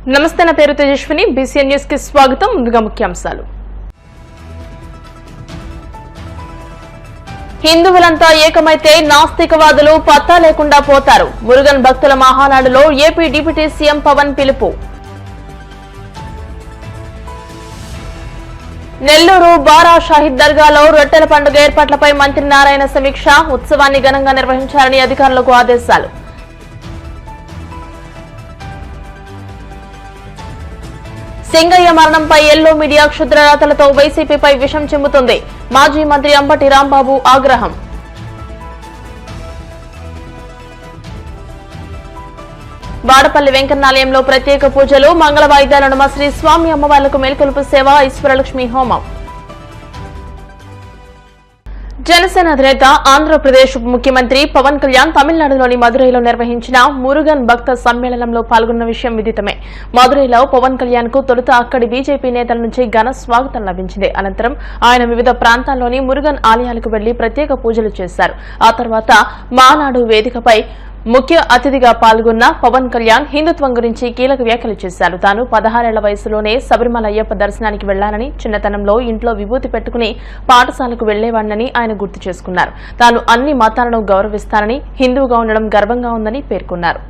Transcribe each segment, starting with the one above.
నమస్తే, నా పేరు తేజస్విని. బీసీఎన్ న్యూస్ కి స్వాగతం. ముందుగా ముఖ్యాంశాలు. హిందువులంతా ఏకమైతే నాస్తికవాదులు పత్తా లేకుండా పోతారు. మురుగన్ భక్తుల మహానాడులో ఏపీ డిప్యూటీ సీఎం పవన్ పిలుపు. నెల్లూరు బారా షాహిద్ దర్గాలో రొట్టెల పండుగ ఏర్పాట్లపై మంత్రి నారాయణ సమీక్ష. ఉత్సవాన్ని ఘనంగా నిర్వహించాలని అధికారులకు ఆదేశాలు. సింగయ్య మరణంపై ఎల్లో మీడియా క్షుద్ర రాతలతో వైసీపీపై విషం చిమ్ముతుంది. మాజీ మంత్రి అంబటి రాంబాబు ఆగ్రహం. వాడపల్లి వెంకన్నాలయంలో ప్రత్యేక పూజలు. మంగళ వాయిద్యాల నడుమ శ్రీ స్వామి అమ్మవార్లకు మేల్కొలుపు సేవ. ఈశ్వరలక్ష్మి హోమం. జనసేన అధినేత ఆంధ్రప్రదేశ్ ఉప ముఖ్యమంత్రి పవన్ కళ్యాణ్ తమిళనాడులోని మదురైలో నిర్వహించిన మురుగన్ భక్త సమ్మేళనంలో పాల్గొన్న విషయం విదితమే. మదురైలో పవన్ కళ్యాణ్ కు తొలుత అక్కడి బీజేపీ నేతల నుంచి ఘన స్వాగతం లభించింది. అనంతరం ఆయన వివిధ ప్రాంతాల్లోని మురుగన్ ఆలయాలకు వెళ్లి ప్రత్యేక పూజలు చేశారు. ఆ తర్వాత మానాడు వేదికపై ముఖ్య అతిథిగా పాల్గొన్న పవన్ కళ్యాణ్ హిందుత్వం గురించి కీలక వ్యాఖ్యలు చేశారు. తాను 16 ఏళ్ల వయసులోనే శబరిమల అయ్యప్ప దర్శనానికి వెళ్లానని, చిన్నతనంలో ఇంట్లో విభూతి పెట్టుకుని పాఠశాలకు వెళ్లేవాడినని ఆయన గుర్తు చేసుకున్నారు. తాను అన్ని మతాలను గౌరవిస్తానని, హిందువుగా ఉండడం గర్వంగా ఉందని పేర్కొన్నారు.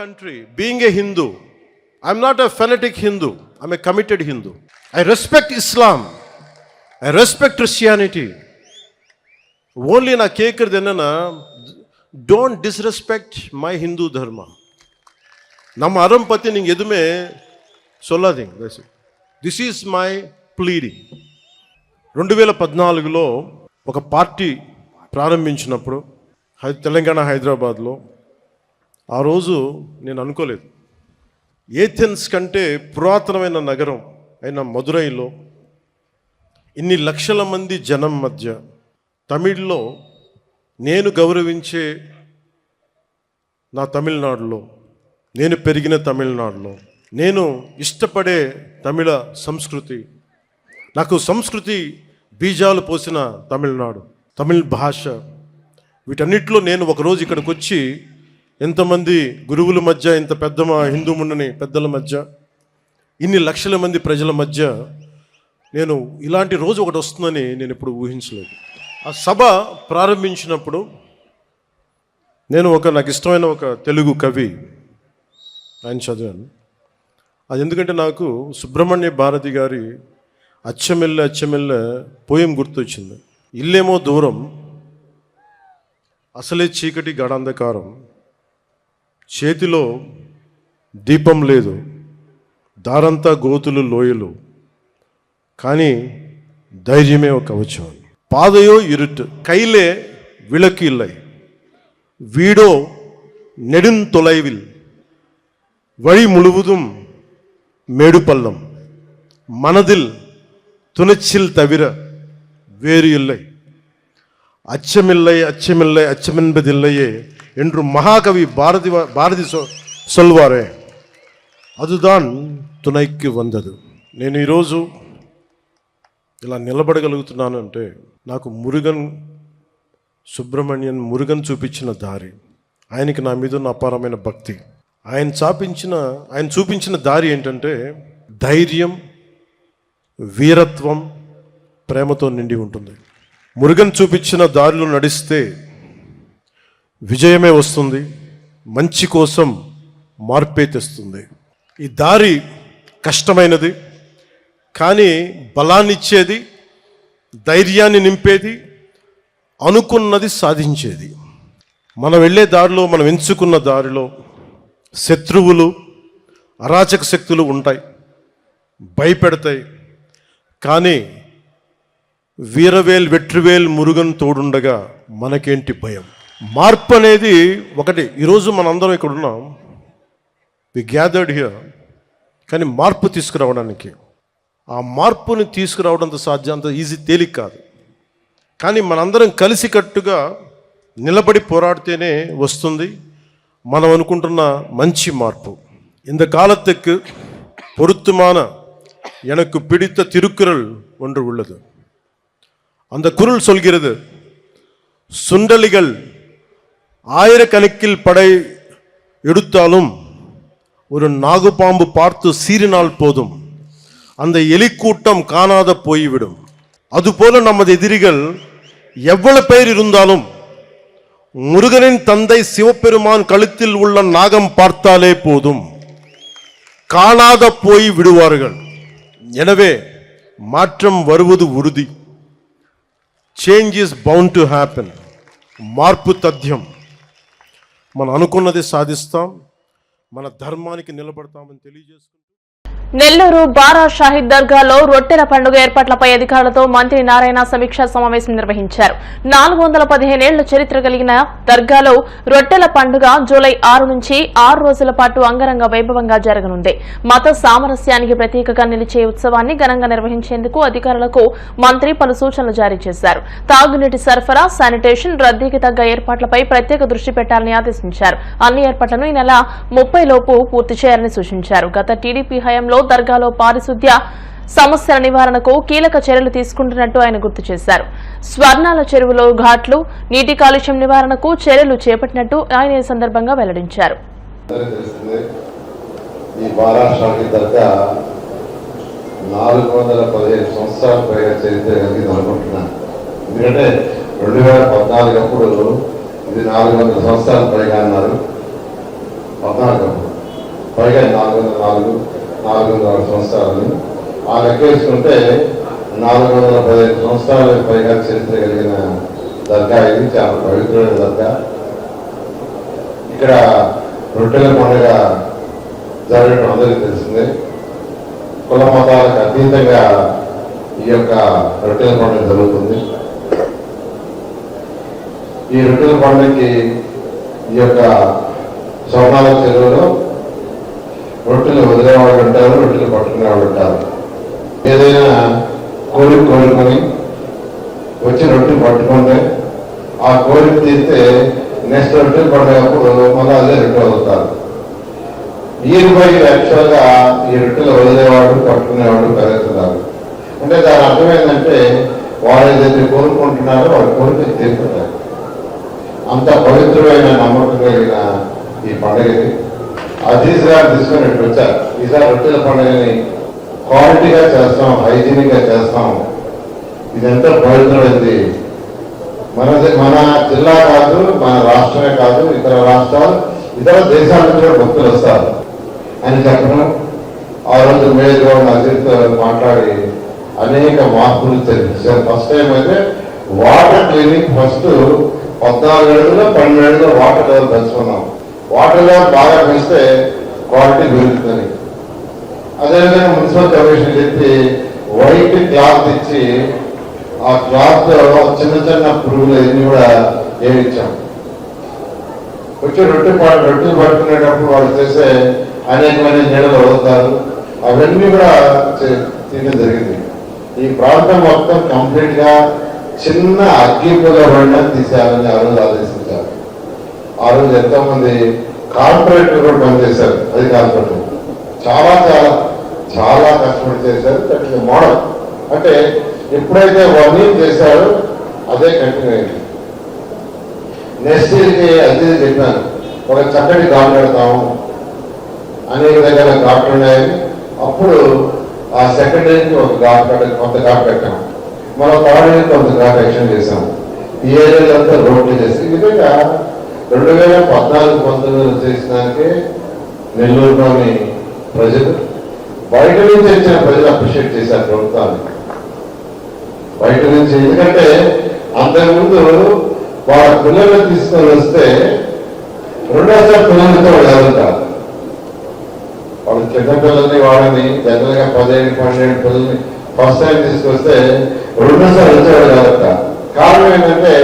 Country, being a Hindu, I'm not a fanatic Hindu, I'm a committed Hindu. I respect Islam, I respect Christianity. Only na kekirdenana, don't disrespect my Hindu dharma. Nam arampati ning edume sollading. This is my pleading. 2014లో ఒక party ప్రారంభించినప్పుడు తెలంగాణ హైదరాబాద్లో ఆ రోజు నేను అనుకోలేదు, Athens కంటే పురాతనమైన నగరం అయిన మదురైలో ఇన్ని లక్షల మంది జనం మధ్య తమిళ్లో నేను గౌరవించే నా తమిళనాడులో, నేను పెరిగిన తమిళనాడులో, నేను ఇష్టపడే తమిళ సంస్కృతి, నాకు సంస్కృతి బీజాలు పోసిన తమిళనాడు, తమిళ భాష, వీటన్నిటిలో నేను ఒకరోజు ఇక్కడికి వచ్చి ఎంతమంది గురువుల మధ్య, ఇంత పెద్ద మా హిందూ ముండని పెద్దల మధ్య, ఇన్ని లక్షల మంది ప్రజల మధ్య నేను ఇలాంటి రోజు ఒకటి వస్తుందని నేను ఎప్పుడు ఊహించలేదు. ఆ సభ ప్రారంభించినప్పుడు నేను నాకు ఇష్టమైన ఒక తెలుగు కవి ఆయన చదివాను. అది ఎందుకంటే నాకు సుబ్రహ్మణ్య భారతి గారి అచ్చమెల్లె అచ్చమెల్లె పోయం గుర్తొచ్చింది. ఇల్లేమో దూరం, అసలే చీకటి గడాంధకారం, చేతిలో దీపం లేదు, దారంతా గోతులు లోయలు, కానీ ధైర్యమే ఒక కవచం. పాదయో ఇరుట్ కైలే విளக்கு இல்லை, வீடோ நெடுந்தொலைவில், வழி முழுவதும் மேடு பள்ளம், மனதில் துணிச்சல் தவிர வேறு இல்லை, அச்சமில்லை அச்சமில்லை அச்சமென்பதில்லையே என்று மகாகவி பாரதி சொல்வாరే, அதுதான் తునైకి వందదు. నేను ఈరోజు ఇలా నిలబడగలుగుతున్నాను అంటే నాకు మురుగన్ చూపించిన దారి, ఆయనకి నా మీద ఉన్న అపారమైన భక్తి. ఆయన చూపించిన దారి ఏంటంటే ధైర్యం, వీరత్వం, ప్రేమతో నిండి ఉంటుంది. మురుగన్ చూపించిన దారిలో నడిస్తే విజయమే వస్తుంది, మంచి కోసం మార్పే తెస్తుంది. ఈ దారి కష్టమైనది, కానీ బలాన్ని ఇచ్చేది, ధైర్యాన్ని నింపేది, అనుకున్నది సాధించేది. మనం వెళ్ళే దారిలో, మనం ఎంచుకున్న దారిలో శత్రువులు, అరాచక శక్తులు ఉంటాయి, భయపెడతాయి. కానీ వీరవేల్ వెట్రివేల్ మురుగన్ తోడుండగా మనకేంటి భయం? మార్పు అనేది ఒకటి. ఈరోజు మనందరం ఇక్కడ ఉన్నాం, వి గ్యాదర్డ్ హియర్. కానీ మార్పు తీసుకురావడానికి, ఆ మార్పుని తీసుకురావడంతో సాధ్యం, అంత ఈజీ తేలిక కాదు. కానీ మనందరం కలిసికట్టుగా నిలబడి పోరాడితేనే వస్తుంది మనం అనుకుంటున్న మంచి మార్పు. இந்த காலத்துக்கு பொருத்தமான எனக்கு பிடித்த திருக்குறள் ஒன்று உள்ளது. அந்த குறள் சொல்கிறது, சுண்டலிகள் ஆயிரக்கணக்கில் படை எடுத்தாலும் ஒரு நாகுபாம்பு பார்த்து சீறினால் போதும், அந்த எலிக்கூட்டம் காணாத போய்விடும். அதுபோல நமது எதிரிகள் எவ்வளவு பேர் இருந்தாலும் முருகனின் தந்தை சிவபெருமான் கழுத்தில் உள்ள நாகம் பார்த்தாலே போதும், காணாத போய் விடுவார்கள். எனவே மாற்றம் வருவது உறுதி. Change is bound to happen. మార్పు తథ్యం. మనం అనుకున్నది సాధిస్తాం, మన ధర్మానికి నిలబడతామని తెలియజేసుకుంటాం. నెల్లూరు బారా షాహిద్ దర్గాలో రొట్టెల పండుగ ఏర్పాట్లపై అధికారులతో మంత్రి నారాయణ సమీక్షా సమావేశం నిర్వహించారు. 415 ఏళ్ల చరిత్ర కలిగిన దర్గాలో రొట్టెల పండుగ జూలై 6 నుంచి 6 రోజుల పాటు అంగరంగ వైభవంగా జరగనుంది. మత సామరస్యానికి ప్రతీకగా నిలిచే ఉత్సవాన్ని ఘనంగా నిర్వహించేందుకు అధికారులకు మంత్రి పలు సూచనలు జారీ చేశారు. తాగునీటి సరఫరా, శానిటేషన్, రద్దీకి తగ్గ ఏర్పాట్లపై ప్రత్యేక దృష్టి పెట్టాలని ఆదేశించారు. అన్ని ఏర్పాట్లను ఈ నెల 30 లోపు పూర్తి చేయాలని సూచించారు. గత టీడీపీ హయాంలో దర్గాలో పారిశుద్ధ్య సమస్యల నివారణకు కీలక చర్యలు తీసుకుంటున్నట్టు ఆయన గుర్తు చేశారు. స్వర్ణాల చెరువులో ఘాట్లు, నీటి కాలుష్యం నివారణకు చర్యలు చేపట్టినట్టు ఆయన ఈ సందర్భంగా వెల్లడించారు. ఈ బారా షాహిద్ దర్గా 415 సంవత్సరాల పైగా చరిత్ర కలిగింది అనుకుంటున్నాను. ఎందుకంటే 2014 అప్పుడు ఇది 400 సంవత్సరాల పైగా అన్నారు. 14 అప్పుడు పైగా 406 సంవత్సరాలు. ఆ లెక్క వేసుకుంటే 415 సంవత్సరాల పైగా చరిత్ర కలిగిన దర్గా ఇది. చాలా పవిత్రమైన దర్గా. ఇక్కడ రొట్టెల పండుగ జరగడం అందరికీ తెలిసిందే. కుల మతాలకు అతీతంగా ఈ యొక్క రొట్టెల పండుగ జరుగుతుంది. ఈ రొట్టెల పండుగకి ఈ యొక్క స్వర్ణాల చెరువులో రొట్టెలు వదిలేవాళ్ళు ఉంటారు, రొట్టెలు పట్టుకునే వాళ్ళు ఉంటారు. ఏదైనా కోరుకొని వచ్చి రొట్టెలు పట్టుకుంటే ఆ కోరిక తీస్తే నెక్స్ట్ రొట్టెలు పండుగప్పుడు మళ్ళీ అదే రొట్టెలు వదులుతారు. ఈయనపై యాక్చువల్గా ఈ రొట్టెలు వదిలేవాడు, పట్టుకునేవాడు పెరుగుతున్నారు. అంటే దాని అర్థం ఏంటంటే వాళ్ళు ఏదైతే కోరుకుంటున్నారో వాళ్ళ కోరికలు తీరుతుంటారు. అంత పవిత్రమైన నమ్మకం కలిగిన ఈ పండుగని అజీజ్ గారు తీసుకొని ఇటు వచ్చారు. ఈసారి రొట్టెల పండుగని క్వాలిటీగా చేస్తాం, హైజీనిక్ గా చేస్తాం. ఇదంతా పవిత్రమైంది. మన జిల్లా కాదు, మన రాష్ట్రమే కాదు, ఇతర రాష్ట్రాలు, ఇతర దేశాల నుంచి కూడా భక్తులు వస్తారు అని చెప్పడం. ఆ రోజు మేయర్ అజిత్ మాట్లాడి అనేక మార్పులు తెలిపారు. ఫస్ట్ టైం అయితే వాటర్ క్లీనింగ్ ఫస్ట్ 14 అడుగులో 12 అడుగులో వాటర్ లెవెల్ పెంచుకున్నాం. వాటర్ లెవెల్ బాగా పెంచితే క్వాలిటీ పెరుగుతుంది. అదేవిధంగా మున్సిపల్ కమిషన్ చెప్పి వైట్ క్లాత్ ఇచ్చి ఆ క్లాత్ చిన్న చిన్న పురుగులు ఇవన్నీ కూడా వేయించాం. వచ్చి రొట్టెలు పట్టుకునేటప్పుడు వాళ్ళు చేసే అనేకమైన నీడలు వదులుతారు. అవన్నీ కూడా తీయడం జరిగింది. ఈ ప్రాంతం మొత్తం కంప్లీట్ గా చిన్న అగ్గిపుల్ల బండ తీసేయాలని ఆ రోజు ఆదేశించారు. ఆ రోజు ఎంతో మంది కార్పొరేట్లు కూడా పనిచేశారు. అది కార్పొరేట్ చాలా చాలా చాలా కష్టపడి చేశారు. దట్ మోడల్ అంటే ఎప్పుడైతే 1 year చేశారో అదే కంటిన్యూ అయింది. నెక్స్ట్ ఇయర్కి అదే చెప్పాను, ఒక చక్కటి ఘాట్ పెడతాము, అనేక దగ్గర ఘాట్లు ఉన్నాయని. అప్పుడు ఆ సెకండ్ ఇయర్కి ఒక కొత్త ఘాట్ పెట్టాము. మనం థర్డ్ ఇయర్ కొంత ఘాట్ ఎక్షన్ చేసాము. ఈ ఏరియాలో అంతా రోడ్లు చేసి ఈ విధంగా 2014-19 చేసినాకే నెల్లూరులోని ప్రజలు, బయట నుంచి వచ్చిన ప్రజలు అప్రిషియేట్ చేశారు ప్రభుత్వాన్ని. బయట నుంచి, ఎందుకంటే అంతకుముందు వాళ్ళ పిల్లల్ని తీసుకొని వస్తే రెండోసారి పిల్లలతో వాళ్ళు ఎవరుంటారు. వాళ్ళు చిన్న పిల్లల్ని వాళ్ళని జనరల్గా 17-12 పిల్లల్ని ఫస్ట్ టైం తీసుకొస్తే రెండోసారి వచ్చాడు కదట. కారణం ఏంటంటే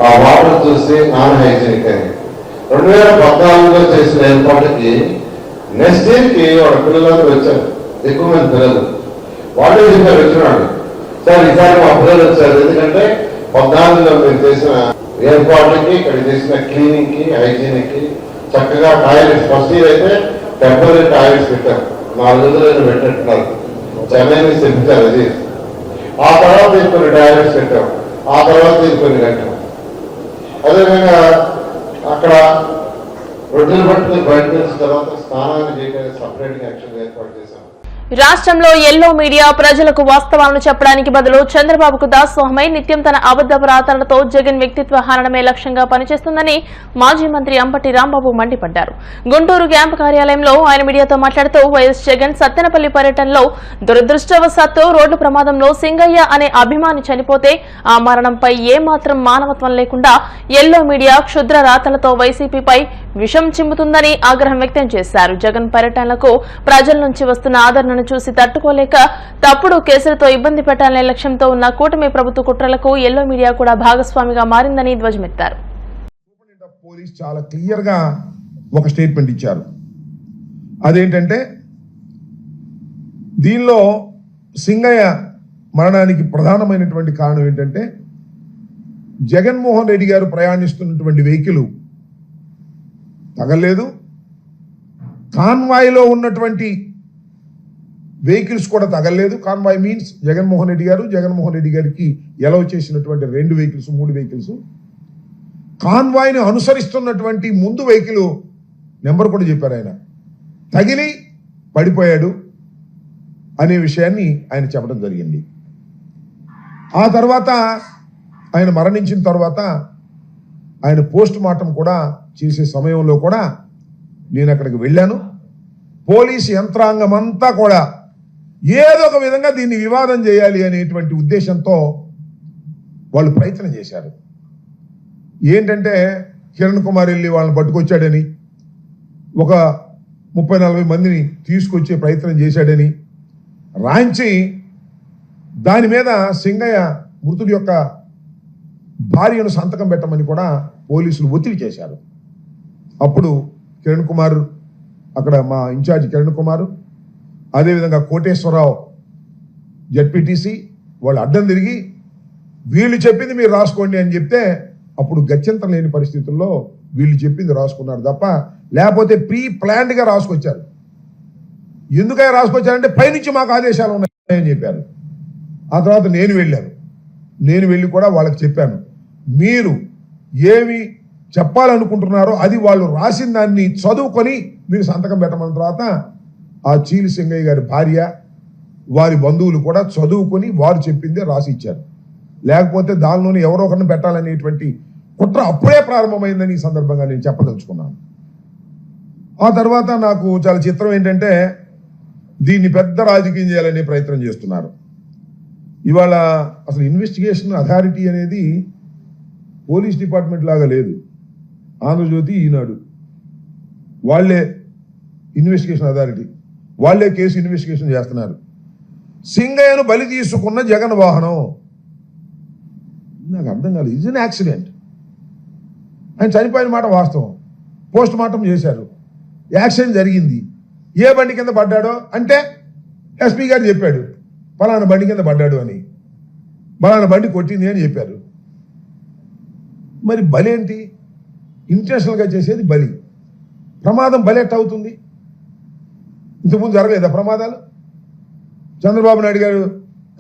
ఆ వాటర్ చూసి నాన్ హైజీనిక్ అని. 2014లో చేసిన ఏర్పాటుకి నెక్స్ట్ ఇయర్కి వాళ్ళ పిల్లలందరూ వచ్చారు, ఎక్కువ మంది పిల్లలు. వాళ్ళే చెప్పారు వచ్చినాడు, సార్ ఈసారి మా పిల్లలు వచ్చారు, ఎందుకంటే 14లో మీరు చేసిన ఏర్పాటుకి, ఇక్కడ చేసిన క్లీనింగ్ కి, హైజీనిక్ కి, చక్కగా టాయిలెట్స్ ఫస్ట్ ఇయర్ అయితే టెంపరీ టాయిలెట్స్ పెట్టారు, 4 రోజులు పెట్టినట్టున్నారు, చెన్నై నుంచి తెప్పించారు అది. ఆ తర్వాత కొన్ని టాయిలెట్స్ పెట్టాం, ఆ తర్వాత కొన్ని కట్టాం. అదేవిధంగా అక్కడ రొట్టెలు పట్టుకుని బయట వచ్చిన తర్వాత స్నానాన్ని చేయడానికి సపరేట్గా యాక్షన్ ఏర్పాటు చేశాం. రాష్ట్రంలో ఎల్లో మీడియా ప్రజలకు వాస్తవాలను చెప్పడానికి బదులు చంద్రబాబుకు దాసోహమై నిత్యం తన అబద్దపు రాతలతో జగన్ వ్యక్తిత్వ హననమే లక్ష్యంగా పనిచేస్తుందని మాజీ మంత్రి అంబటి రాంబాబు మండిపడ్డారు. గుంటూరు క్యాంపు కార్యాలయంలో ఆయన మీడియాతో మాట్లాడుతూ వైఎస్ జగన్ సత్తెనపల్లి పర్యటనలో దురదృష్టవశాత్తు రోడ్డు ప్రమాదంలో సింగయ్య అనే అభిమాని చనిపోతే ఆ మరణంపై ఏమాత్రం మానవత్వం లేకుండా ఎల్లో మీడియా క్షుద్ర రాతలతో వైసీపీపై విషం చిమ్ముతుందని ఆగ్రహం వ్యక్తం చేశారు. జగన్ పర్యటనలకు ప్రజల నుంచి వస్తున్న ఆదరణను చూసి తట్టుకోలేక తప్పుడు కేసులతో ఇబ్బంది పెట్టాలనే లక్ష్యంతో ఉన్న కూటమి ప్రభుత్వ కుట్రలకు ఎల్లో మీడియా కూడా భాగస్వామిగా మారిందని ధ్వజమెత్తారు. పోలీస్ చాలా క్లియర్ గా ఒక స్టేట్మెంట్ ఇచ్చారు. అదేంటంటే దీనిలో సింగయ్య మరణానికి ప్రధానమైనటువంటి కారణం ఏంటంటే జగన్మోహన్ రెడ్డి గారు ప్రయాణిస్తున్నటువంటి వెహికల్ తగలేదు, కాన్వాయ్లో ఉన్నటువంటి వెహికల్స్ కూడా తగలేదు. కాన్వాయ్ మీన్స్ జగన్మోహన్ రెడ్డి గారికి ఎలవ్ చేసినటువంటి 2 వెహికల్స్ 3 వెహికల్స్, కాన్వాయ్ని అనుసరిస్తున్నటువంటి ముందు వెహికల్ నెంబర్ కూడా చెప్పారు ఆయన, తగిలి పడిపోయాడు అనే విషయాన్ని ఆయన చెప్పడం జరిగింది. ఆ తర్వాత ఆయన మరణించిన తర్వాత ఆయన పోస్ట్ మార్టం కూడా చేసే సమయంలో కూడా నేను అక్కడికి వెళ్ళాను. పోలీసు యంత్రాంగం అంతా కూడా ఏదో ఒక విధంగా దీన్ని వివాదం చేయాలి అనేటువంటి ఉద్దేశంతో వాళ్ళు ప్రయత్నం చేశారు. ఏంటంటే కిరణ్ కుమార్ వెళ్ళి వాళ్ళని పట్టుకొచ్చాడని, ఒక 30-40 మందిని తీసుకొచ్చే ప్రయత్నం చేశాడని రాంచి దాని మీద సింగయ్య మృతుడి యొక్క భార్యను సంతకం పెట్టమని కూడా పోలీసులు ఒత్తిడి చేశారు. అప్పుడు కిరణ్ కుమార్, అక్కడ మా ఇన్ఛార్జ్ కిరణ్ కుమార్, అదేవిధంగా కోటేశ్వరరావు జడ్పీటీసీ వాళ్ళు అడ్డం తిరిగి వీళ్ళు చెప్పింది మీరు రాసుకోండి అని చెప్తే అప్పుడు గత్యంతరం లేని పరిస్థితుల్లో వీళ్ళు చెప్పింది రాసుకున్నారు తప్ప లేకపోతే ప్రీ ప్లాన్డ్గా రాసుకొచ్చారు. ఎందుకై రాసుకొచ్చారంటే పైనుంచి మాకు ఆదేశాలు ఉన్నాయని చెప్పారు. ఆ తర్వాత నేను వెళ్ళి కూడా వాళ్ళకి చెప్పాను, మీరు ఏమి చెప్పాలనుకుంటున్నారో అది వాళ్ళు రాసిన దాన్ని చదువుకొని మీరు సంతకం పెట్టమన్న తర్వాత ఆ చీలి సింగయ్య గారి భార్య వారి బంధువులు కూడా చదువుకొని వారు చెప్పిందే రాసి ఇచ్చారు. లేకపోతే దానిలోనే ఎవరో ఒకరిని పెట్టాలనేటువంటి కుట్ర అప్పుడే ప్రారంభమైందని ఈ సందర్భంగా నేను చెప్పదలుచుకున్నాను. ఆ తర్వాత నాకు చాలా చిత్రం ఏంటంటే దీన్ని పెద్ద రాజకీయం చేయాలనే ప్రయత్నం చేస్తున్నారు. ఇవాళ అసలు ఇన్వెస్టిగేషన్ అథారిటీ అనేది పోలీస్ డిపార్ట్మెంట్ లాగా లేదు. ఆంధ్రజ్యోతి, ఈనాడు వాళ్లే ఇన్వెస్టిగేషన్ అథారిటీ, వాళ్లే కేసు ఇన్వెస్టిగేషన్ చేస్తున్నారు. సింగయ్యను బలి తీసుకున్న జగన్ వాహనం, నాకు అర్థం కాలేదు. ఇది అన్ యాక్సిడెంట్. ఆయన చనిపోయిన మాట వాస్తవం, పోస్ట్ మార్టం చేశారు, యాక్సిడెంట్ జరిగింది. ఏ బండి కింద పడ్డాడో అంటే ఎస్పీ గారు చెప్పాడు పలానా బండి కింద పడ్డాడు అని, పలానా బండి కొట్టింది అని చెప్పారు. మరి బలి ఏంటి? ఇంటెన్షనల్గా చేసేది బలి. ప్రమాదం బలి ఎట్ట అవుతుంది? ఇంతకుముందు జరగలేదా ప్రమాదాలు? చంద్రబాబు నాయుడు గారు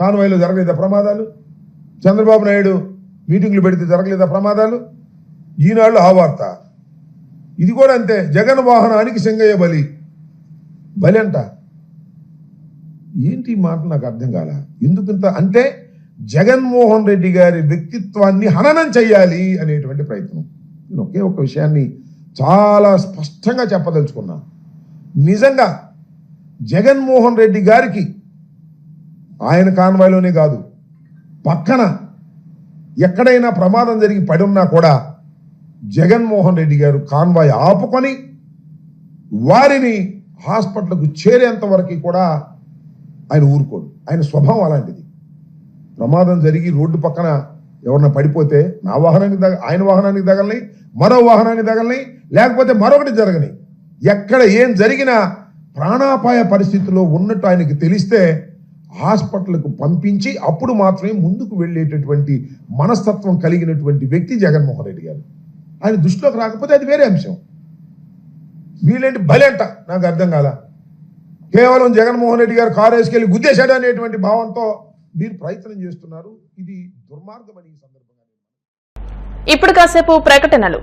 కాన్వాయ్లో జరగలేదా ప్రమాదాలు? చంద్రబాబు నాయుడు మీటింగ్లు పెడితే జరగలేదా ప్రమాదాలు? ఈనాళ్ళు ఆ వార్త. ఇది కూడా అంతే, జగన్ వాహనానికి సింగయ్య బలి. బలి అంట. ఏంటి మాట నాకు అర్థం కాల. ఎందుకంత అంటే జగన్మోహన్ రెడ్డి గారి వ్యక్తిత్వాన్ని హననం చెయ్యాలి అనేటువంటి ప్రయత్నం. నేను ఒకే ఒక విషయాన్ని చాలా స్పష్టంగా చెప్పదలుచుకున్నా. నిజంగా జగన్మోహన్ రెడ్డి గారికి ఆయన కాన్వాయ్లోనే కాదు, పక్కన ఎక్కడైనా ప్రమాదం జరిగి పడి ఉన్నా కూడా జగన్మోహన్ రెడ్డి గారు కాన్వాయ్ ఆపుకొని వారిని హాస్పిటల్కు చేరేంత వరకు కూడా ఆయన ఊరుకోడు. ఆయన స్వభావం అలాంటిది. ప్రమాదం జరిగి రోడ్డు పక్కన ఎవరన్నా పడిపోతే నా వాహనానికి ఆయన వాహనానికి తగలని, మరో వాహనానికి తగలని, లేకపోతే మరొకటి జరగని, ఎక్కడ ఏం జరిగినా ప్రాణాపాయ పరిస్థితిలో ఉన్నట్టు ఆయనకి తెలిస్తే హాస్పిటల్కు పంపించి అప్పుడు మాత్రమే ముందుకు వెళ్ళేటటువంటి మనస్తత్వం కలిగినటువంటి వ్యక్తి జగన్మోహన్ రెడ్డి గారు. ఆయన దృష్టిలోకి రాకపోతే అది వేరే అంశం. వీళ్ళేంటి బలేంట నాకు అర్థం కాల. కేవలం జగన్మోహన్ రెడ్డి గారు కారు వేసుకెళ్ళి గుద్దేశాడు అనేటువంటి భావంతో మీరు ప్రయత్నం చేస్తున్నారు. ఇది దుర్మార్గం అని ఈ సందర్భంగా. ఇప్పుడు కాసేపు ప్రకటనలు.